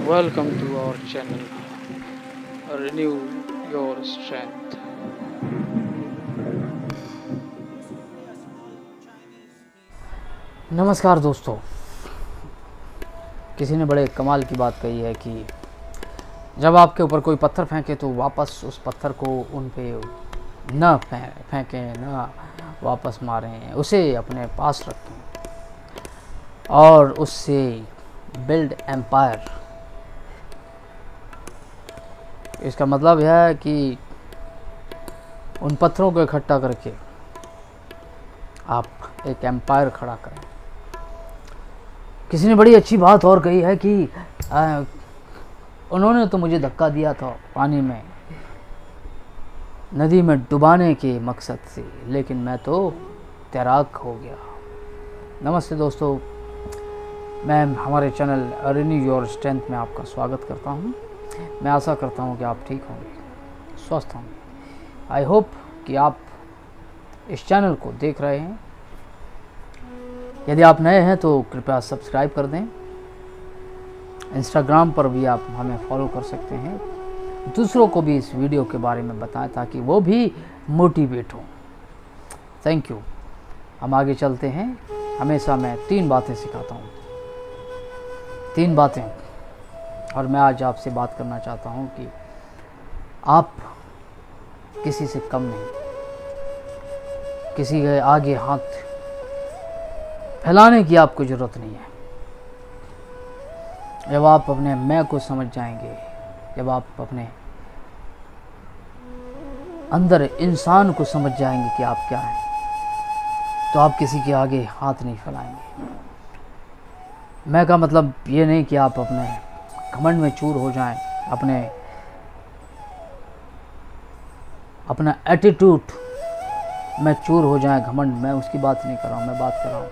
Welcome to our channel. Renew your strength. नमस्कार दोस्तों, किसी ने बड़े कमाल की बात कही है कि जब आपके ऊपर कोई पत्थर फेंके तो वापस उस पत्थर को उन पे न फेंकें, न वापस मारें, उसे अपने पास रखें और उससे बिल्ड एम्पायर। इसका मतलब यह है कि उन पत्थरों को इकट्ठा करके आप एक एम्पायर खड़ा करें। किसी ने बड़ी अच्छी बात और कही है कि उन्होंने तो मुझे धक्का दिया था पानी में, नदी में डुबाने के मकसद से, लेकिन मैं तो तैराक हो गया। नमस्ते दोस्तों, मैं हमारे चैनल रिन्यू योर स्ट्रेंथ में आपका स्वागत करता हूं। मैं आशा करता हूं कि आप ठीक होंगे, स्वस्थ होंगे। आई होप कि आप इस चैनल को देख रहे हैं। यदि आप नए हैं तो कृपया सब्सक्राइब कर दें। इंस्टाग्राम पर भी आप हमें फॉलो कर सकते हैं। दूसरों को भी इस वीडियो के बारे में बताएं ताकि वो भी मोटिवेट हों। Thank you. हम आगे चलते हैं। हमेशा मैं 3 बातें सिखाता हूँ, 3 बातें, और मैं आज आपसे बात करना चाहता हूँ कि आप किसी से कम नहीं, किसी के आगे हाथ फैलाने की आपको ज़रूरत नहीं है। जब आप अपने मैं को समझ जाएंगे, जब आप अपने अंदर इंसान को समझ जाएंगे कि आप क्या हैं, तो आप किसी के आगे हाथ नहीं फैलाएंगे। मैं का मतलब ये नहीं कि आप अपने घमंड में चूर हो जाएं, अपना एटीट्यूड में चूर हो जाएं, घमंड। मैं उसकी बात नहीं कर रहा हूँ। मैं बात कर रहा हूँ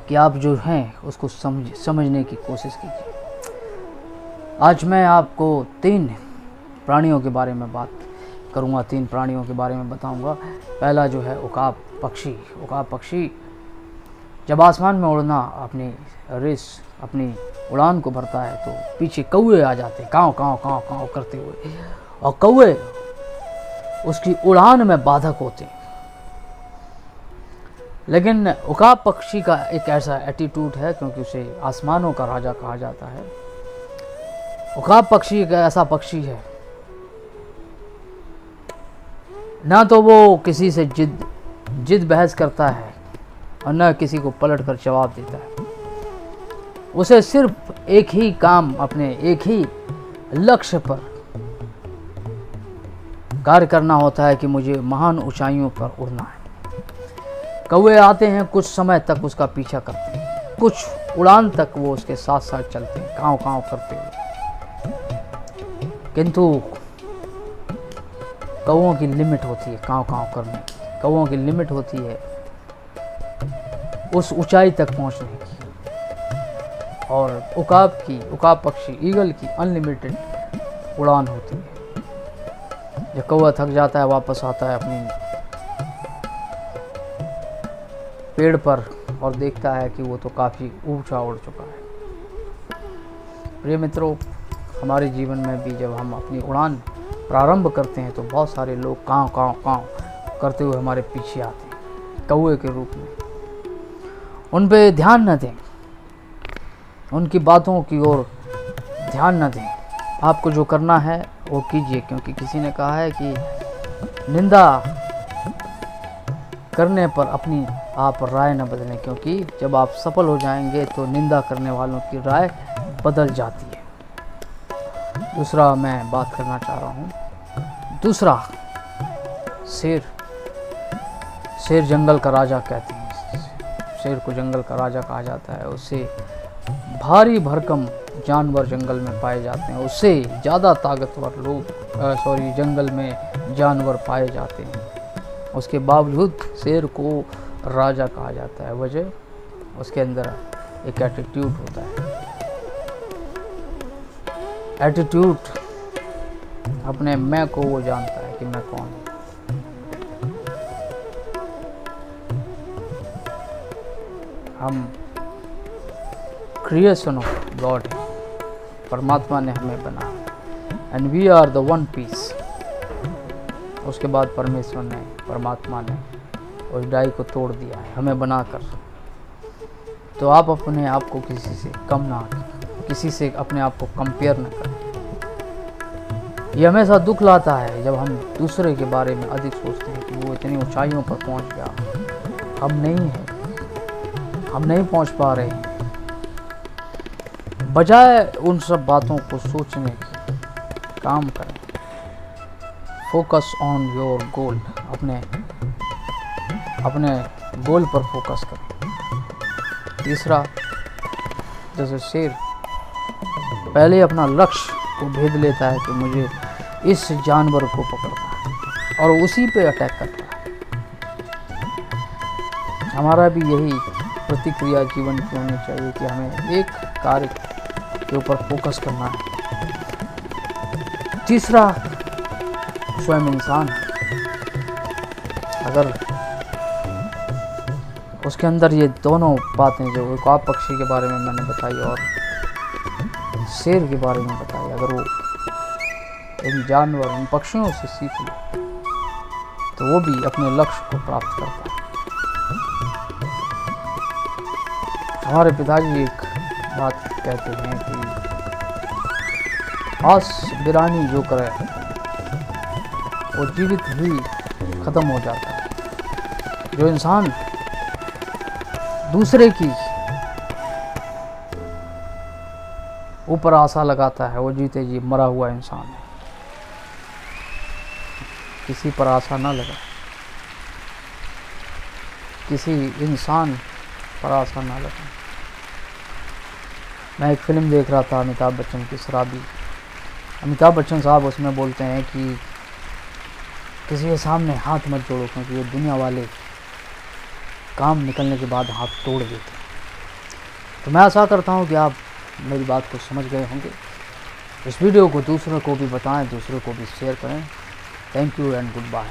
कि आप जो हैं उसको समझने की कोशिश कीजिए। आज मैं आपको 3 प्राणियों के बारे में बात करूँगा, 3 प्राणियों के बारे में बताऊँगा। पहला जो है उकाब पक्षी। उकाब पक्षी जब आसमान में उड़ना अपनी उड़ान को भरता है तो पीछे कौवे आ जाते हैं, काँव काँव काँव काँव करते हुए, और कौवे उसकी उड़ान में बाधक होते हैं। लेकिन उकाब पक्षी का एक ऐसा एटीट्यूड है, क्योंकि उसे आसमानों का राजा कहा जाता है। उकाब पक्षी एक ऐसा पक्षी है, ना तो वो किसी से जिद बहस करता है और न किसी को पलट कर जवाब देता है। उसे सिर्फ एक ही काम, अपने एक ही लक्ष्य पर कार्य करना होता है कि मुझे महान ऊंचाइयों पर उड़ना है। कौवे आते हैं, कुछ समय तक उसका पीछा करते हैं, कुछ उड़ान तक वो उसके साथ साथ चलते हैं, काँव काँव करते हुए। किंतु कौवों की लिमिट होती है काँव काँव करने की। कौवों की लिमिट होती है उस ऊंचाई तक पहुंचने की। और उकाब पक्षी, ईगल की अनलिमिटेड उड़ान होती है। जब कौवा थक जाता है, वापस आता है अपनी पेड़ पर और देखता है कि वो तो काफ़ी ऊंचा उड़ चुका है। प्रिय मित्रों, हमारे जीवन में भी जब हम अपनी उड़ान प्रारंभ करते हैं तो बहुत सारे लोग काँव काँव काँव करते हुए हमारे पीछे आते हैं, कौवे के रूप में। उन पे ध्यान न दें, उनकी बातों की ओर ध्यान न दें। आपको जो करना है वो कीजिए, क्योंकि किसी ने कहा है कि निंदा करने पर अपनी आप राय न बदलें, क्योंकि जब आप सफल हो जाएंगे तो निंदा करने वालों की राय बदल जाती है। दूसरा मैं बात करना चाह रहा हूँ, दूसरा शेर जंगल का राजा कहते हैं। शेर को जंगल का राजा कहा जाता है। उससे भारी भरकम जानवर जंगल में पाए जाते हैं, उससे ज़्यादा ताकतवर जंगल में जानवर पाए जाते हैं। उसके बावजूद शेर को राजा कहा जाता है। वजह उसके अंदर एक एटीट्यूड होता है। एटीट्यूड, अपने मैं को वो जानता है कि मैं कौन हूँ। हम क्रिएशन ऑफ गॉड है। परमात्मा ने हमें बनाया and we are the one piece. उसके बाद परमेश्वर ने, परमात्मा ने उस डाई को तोड़ दिया है हमें बनाकर। तो आप अपने आप को किसी से कम ना करें, किसी से अपने आप को कंपेयर ना करें। ये हमेशा दुख लाता है जब हम दूसरे के बारे में अधिक सोचते हैं कि वो इतनी ऊंचाइयों पर पहुंच गया, हम नहीं हैं, हम नहीं पहुंच पा रहे हैं। बजाय उन सब बातों को सोचने के काम करें। फोकस ऑन योर गोल, अपने गोल पर फोकस करें। तीसरा, जैसे शेर पहले अपना लक्ष्य को भेद लेता है कि मुझे इस जानवर को पकड़ना है और उसी पे अटैक करता है। हमारा भी यही प्रतिक्रिया जीवन की होनी चाहिए कि हमें एक कार्य के ऊपर फोकस करना है। तीसरा, स्वयं इंसान अगर उसके अंदर ये दोनों बातें, जो एक पक्षी के बारे में मैंने बताई और शेर के बारे में बताई, अगर वो इन जानवर, इन पक्षियों से सीख ले तो वो भी अपने लक्ष्य को प्राप्त करता है। हमारे पिताजी एक बात कहते हैं कि आस बिरानी जो करे वो जीवित ही खत्म हो जाता है। जो इंसान दूसरे की ऊपर आशा लगाता है वो जीते जी मरा हुआ इंसान है। किसी पर आशा ना लगा, किसी इंसान पर आशा ना लगा। मैं एक फिल्म देख रहा था अमिताभ बच्चन की, शराबी। अमिताभ बच्चन साहब उसमें बोलते हैं कि किसी के सामने हाथ मत जोड़ो, क्योंकि ये दुनिया वाले काम निकलने के बाद हाथ तोड़ देते। तो मैं आशा करता हूँ कि आप मेरी बात को समझ गए होंगे। इस वीडियो को दूसरों को भी बताएं, दूसरों को भी शेयर करें। Thank you and good bye.